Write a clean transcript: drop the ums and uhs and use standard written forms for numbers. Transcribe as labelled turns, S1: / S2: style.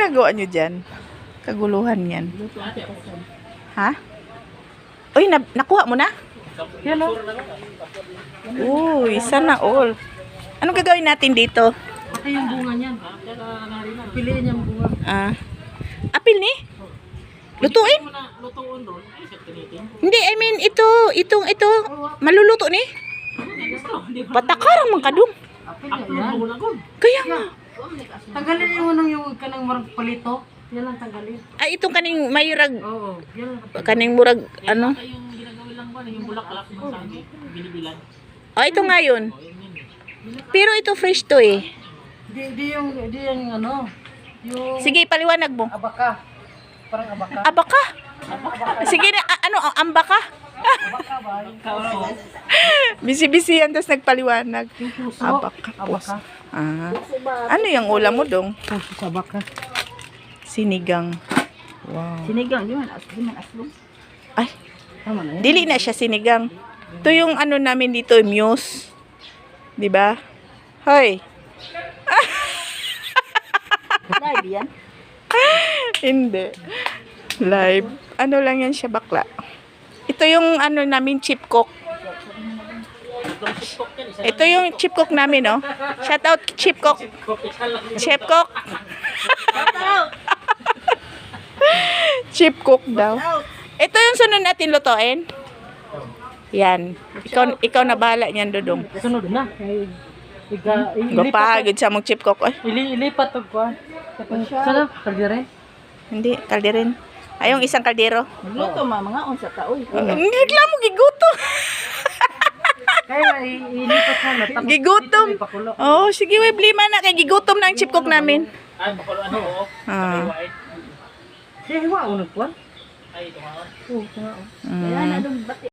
S1: ginagawa nyo dyan? Kaguluhan yan. Ha? Uy, nakuha mo na?
S2: Yan o.
S1: Uy, sana all. Anong gagawin natin dito?
S2: Ito yung bunga niyan. Piliin yung bunga.
S1: Apil ni? Lutuin? Hindi, I mean, ito. Maluluto ni? Patakarang mang kadung.
S2: Apil yan.
S1: Kaya nga.
S2: Tanggalin yung kanang marag palito. Yan lang tanggalin.
S1: Ay, itong kaning mayurag.
S2: Oo. Yan lang.
S1: Kaning murag, ano?
S3: Yung ginagawin lang ba, yung bulaklak ng sabi, binibilan.
S1: Oh, ito nga yun. Pero ito fresh to eh.
S2: Di yung ano. Yung
S1: Sige, paliwanag mo.
S2: abaka. Parang abaka.
S1: Abaka? Sige na, ano, ambaka?
S2: Abaka ba?
S1: Bisi-bisi yan, tapos nagpaliwanag.
S2: Yung puso.
S1: Abaka.
S2: Abaka.
S1: Ano yung ulam mo dong?
S2: Puso sa abaka.
S1: Sinigang. Wow.
S2: Sinigang. Di man aslong.
S1: Ay,
S2: Tama na yan.
S1: dili na siya sinigang. Ito yung ano namin dito, muse. 'Di ba? Hoy.
S2: Live yan.
S1: Hindi. Live. Ano lang yan siya, bakla. Ito yung ano namin, chip cook. Ito yung chip cook namin, oh. Shout out, chip cook. Chip cook. Chip cook daw. Ito yung sunod natin lutuin. Yan. Ikaw na bahala niyan, Dudong.
S2: Sunod na.
S1: Gapagod sa mong chip cook. Ay,
S2: Ilipat to kuan. Sana kaldire.
S1: hindi, kalderin. Ay, yung isang kaldero.
S2: Luto mga unsa ka uy.
S1: Ngigla mo, gigutom.
S2: Kaya ilipat sana tapos
S1: Gigutom.
S2: dito ipakulo.
S1: Oh, sige, we blima na kay gigutom na ang chip cook namin.
S3: Ay, bakalo ano, oo.
S1: Ah.
S2: Kaya wa unod kuan.
S3: Ay, tumaon.
S2: Oo, tumaon.
S1: Mm.